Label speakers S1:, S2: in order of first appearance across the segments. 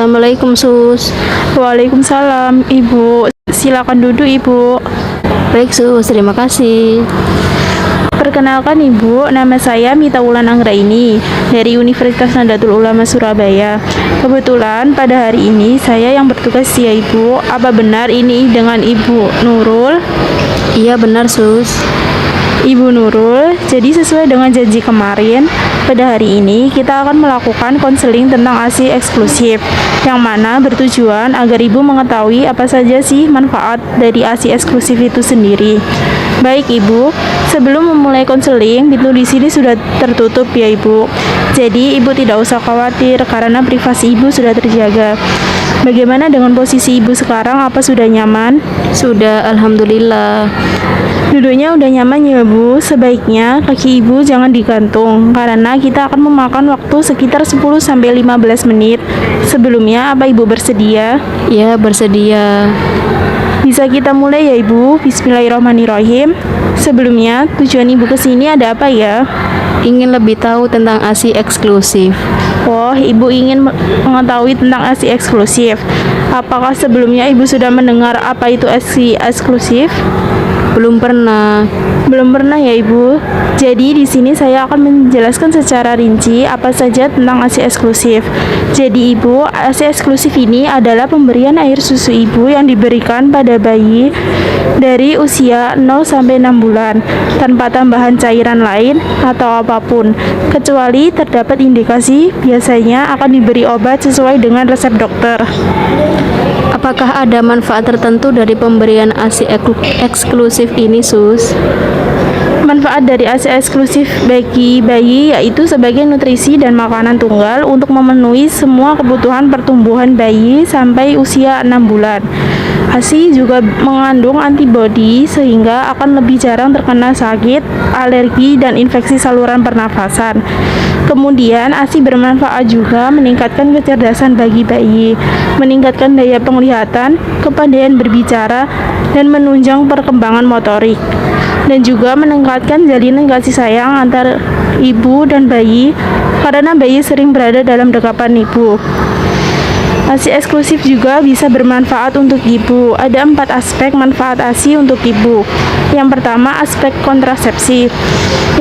S1: Assalamualaikum Sus.
S2: Waalaikumsalam, Ibu. Silakan duduk, Ibu.
S1: Baik Sus, terima kasih.
S2: Perkenalkan, Ibu, nama saya Mita Wulan Anggraini dari Universitas Nahdlatul Ulama Surabaya. Kebetulan pada hari ini saya yang bertugas ya, Ibu. Apa benar ini dengan Ibu Nurul?
S1: Iya benar Sus.
S2: Ibu Nurul, jadi sesuai dengan janji kemarin, pada hari ini kita akan melakukan konseling tentang ASI eksklusif, yang mana bertujuan agar Ibu mengetahui apa saja sih manfaat dari ASI eksklusif itu sendiri. Baik Ibu, sebelum memulai konseling, pintu di sini sudah tertutup ya Ibu. Jadi Ibu tidak usah khawatir karena privasi Ibu sudah terjaga. Bagaimana dengan posisi Ibu sekarang? Apa sudah nyaman?
S1: Sudah, Alhamdulillah.
S2: Duduknya udah nyaman ya Bu. Sebaiknya kaki Ibu jangan digantung karena kita akan memakan waktu sekitar 10-15 menit. Sebelumnya apa Ibu bersedia?
S1: Ya, bersedia.
S2: Bisa kita mulai ya Ibu. Bismillahirrahmanirrahim. Sebelumnya tujuan Ibu kesini ada apa ya?
S1: Ingin lebih tahu tentang ASI eksklusif.
S2: Oh, Ibu ingin mengetahui tentang ASI eksklusif. Apakah sebelumnya Ibu sudah mendengar apa itu ASI eksklusif?
S1: Belum pernah.
S2: Belum pernah ya Ibu. Jadi di sini saya akan menjelaskan secara rinci apa saja tentang ASI eksklusif. Jadi Ibu, ASI eksklusif ini adalah pemberian air susu Ibu yang diberikan pada bayi dari usia 0 sampai 6 bulan tanpa tambahan cairan lain atau apapun, kecuali terdapat indikasi biasanya akan diberi obat sesuai dengan resep dokter.
S1: Apakah ada manfaat tertentu dari pemberian ASI eksklusif ini Sus?
S2: Manfaat dari ASI eksklusif bagi bayi yaitu sebagai nutrisi dan makanan tunggal untuk memenuhi semua kebutuhan pertumbuhan bayi sampai usia 6 bulan. ASI juga mengandung antibodi sehingga akan lebih jarang terkena sakit, alergi, dan infeksi saluran pernafasan. Kemudian ASI bermanfaat juga meningkatkan kecerdasan bagi bayi, meningkatkan daya penglihatan, kepandaian berbicara, dan menunjang perkembangan motorik, dan juga meningkatkan jalinan kasih sayang antar ibu dan bayi karena bayi sering berada dalam dekapan ibu. ASI eksklusif juga bisa bermanfaat untuk ibu. Ada 4 aspek manfaat ASI untuk ibu. Yang pertama, aspek kontrasepsi.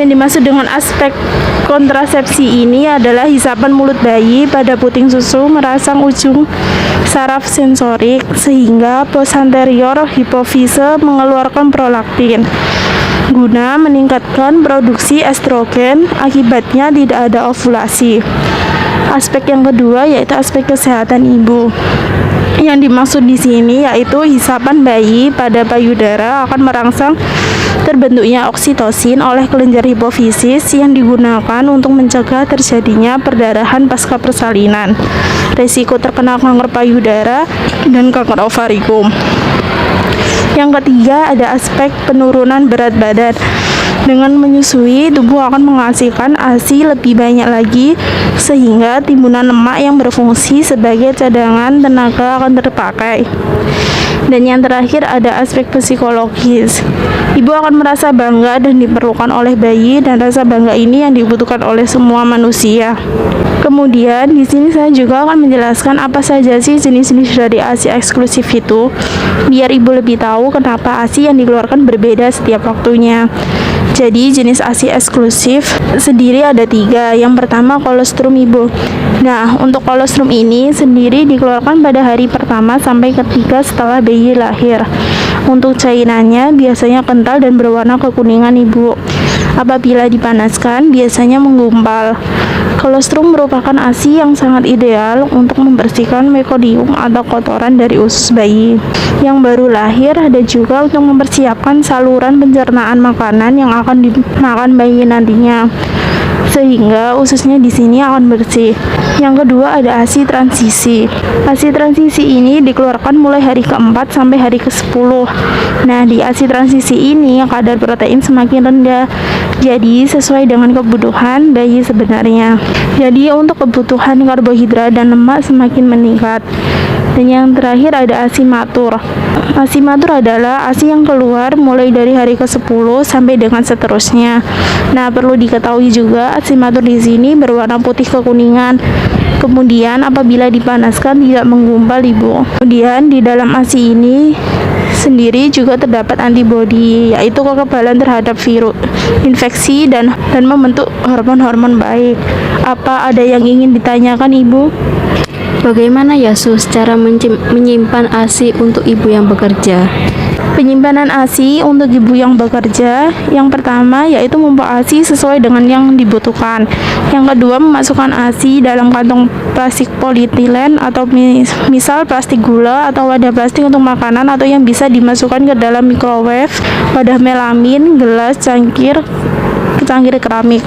S2: Yang dimaksud dengan aspek kontrasepsi ini adalah hisapan mulut bayi pada puting susu merangsang ujung saraf sensorik sehingga posterior hipofise mengeluarkan prolaktin guna meningkatkan produksi estrogen, akibatnya tidak ada ovulasi. Aspek yang kedua yaitu aspek kesehatan ibu. Yang dimaksud di sini yaitu hisapan bayi pada payudara akan merangsang terbentuknya oksitosin oleh kelenjar hipofisis yang digunakan untuk mencegah terjadinya perdarahan pasca persalinan, risiko terkena kanker payudara, dan kanker ovarium. Yang ketiga ada aspek penurunan berat badan. Dengan menyusui, tubuh akan menghasilkan ASI lebih banyak lagi sehingga timbunan lemak yang berfungsi sebagai cadangan tenaga akan terpakai. Dan yang terakhir ada aspek psikologis. Ibu akan merasa bangga dan diperlukan oleh bayi, dan rasa bangga ini yang dibutuhkan oleh semua manusia. Kemudian di sini saya juga akan menjelaskan apa saja sih jenis-jenis dari ASI eksklusif itu, biar ibu lebih tahu kenapa ASI yang dikeluarkan berbeda setiap waktunya. Jadi jenis ASI eksklusif sendiri ada 3. Yang pertama kolostrum ibu. Nah, untuk kolostrum ini sendiri dikeluarkan pada hari pertama sampai ketiga setelah bayi lahir. Untuk cairannya biasanya kental dan berwarna kekuningan ibu. Apabila dipanaskan biasanya menggumpal. Kolostrum merupakan ASI yang sangat ideal untuk membersihkan mekonium atau kotoran dari usus bayi yang baru lahir. Ada juga untuk mempersiapkan saluran pencernaan makanan yang akan dimakan bayi nantinya, sehingga ususnya di sini akan bersih. Yang kedua ada ASI transisi. ASI transisi ini dikeluarkan mulai hari ke-4 sampai hari ke-10. Nah, di ASI transisi ini kadar protein semakin rendah, jadi sesuai dengan kebutuhan bayi sebenarnya. Jadi untuk kebutuhan karbohidrat dan lemak semakin meningkat. Dan yang terakhir ada ASI matur. ASI matur adalah ASI yang keluar mulai dari hari ke-10 sampai dengan seterusnya. Nah, perlu diketahui juga ASI matur di sini berwarna putih kekuningan. Kemudian apabila dipanaskan tidak menggumpal, Ibu. Kemudian di dalam ASI ini sendiri juga terdapat antibodi, yaitu kekebalan terhadap virus, infeksi dan membentuk hormon-hormon baik. Apa ada yang ingin ditanyakan, Ibu?
S1: Bagaimana ya Sus cara menyimpan ASI untuk ibu yang bekerja?
S2: Penyimpanan ASI untuk ibu yang bekerja, yang pertama yaitu membawa ASI sesuai dengan yang dibutuhkan. Yang kedua, memasukkan ASI dalam kantong plastik polietilen atau misal plastik gula atau wadah plastik untuk makanan atau yang bisa dimasukkan ke dalam microwave, wadah melamin, gelas, cangkir keramik.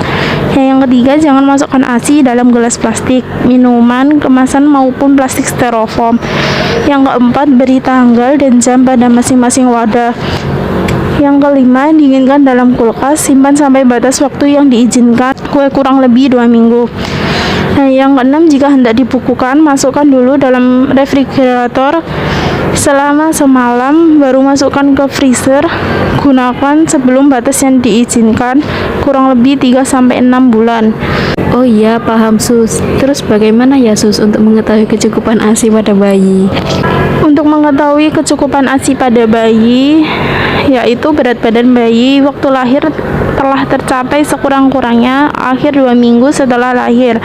S2: Yang ketiga, jangan masukkan ASI dalam gelas plastik, minuman, kemasan maupun plastik styrofoam. Yang keempat, beri tanggal dan jam pada masing-masing wadah. Yang kelima, dinginkan dalam kulkas, simpan sampai batas waktu yang diizinkan, kurang lebih 2 minggu. Nah, yang keenam, jika hendak dibekukan, masukkan dulu dalam refrigerator selama semalam, baru masukkan ke freezer. Gunakan sebelum batas yang diizinkan, kurang lebih 3-6 bulan.
S1: Oh iya, paham Sus. Terus bagaimana ya Sus untuk mengetahui kecukupan ASI pada bayi?
S2: Untuk mengetahui kecukupan ASI pada bayi, yaitu berat badan bayi waktu lahir telah tercapai sekurang-kurangnya akhir 2 minggu setelah lahir,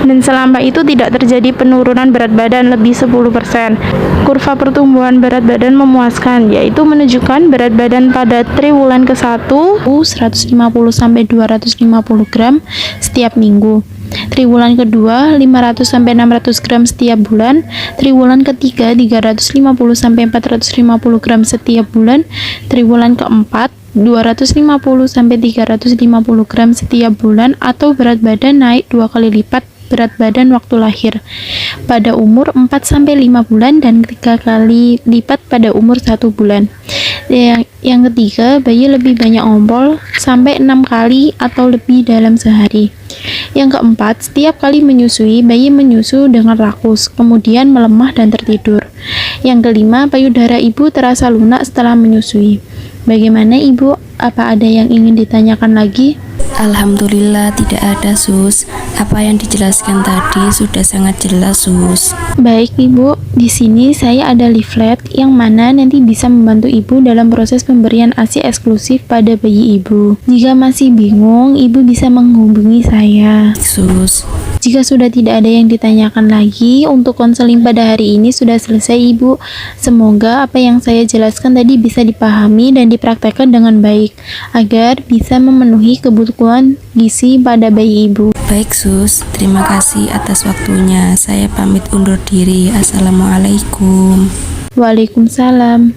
S2: dan selama itu tidak terjadi penurunan berat badan lebih 10%. Kurva pertumbuhan berat badan memuaskan, yaitu menunjukkan berat badan pada triwulan ke-1 150-250 gram setiap minggu, triwulan kedua 500-600 gram setiap bulan, triwulan ketiga 350-450 gram setiap bulan, triwulan keempat 250-350 gram setiap bulan, atau berat badan naik 2 kali lipat berat badan waktu lahir pada umur 4-5 bulan dan 3 kali lipat pada umur 1 bulan. Yang ketiga, bayi lebih banyak ngompol sampai 6 kali atau lebih dalam sehari. Yang keempat, setiap kali menyusui, bayi menyusu dengan rakus, kemudian melemah dan tertidur. Yang kelima, payudara ibu terasa lunak setelah menyusui. Bagaimana Ibu? Apa ada yang ingin ditanyakan lagi?
S3: Alhamdulillah tidak ada Sus. Apa yang dijelaskan tadi sudah sangat jelas Sus.
S2: Baik Ibu, di sini saya ada leaflet yang mana nanti bisa membantu Ibu dalam proses pemberian ASI eksklusif pada bayi Ibu. Jika masih bingung, Ibu bisa menghubungi saya.
S3: Sus.
S2: Jika sudah tidak ada yang ditanyakan lagi, untuk konseling pada hari ini sudah selesai Ibu. Semoga apa yang saya jelaskan tadi bisa dipahami dan dipraktekkan dengan baik, agar bisa memenuhi kebutuhan gizi pada bayi Ibu.
S3: Baik Sus, terima kasih atas waktunya. Saya pamit undur diri. Assalamualaikum.
S2: Waalaikumsalam.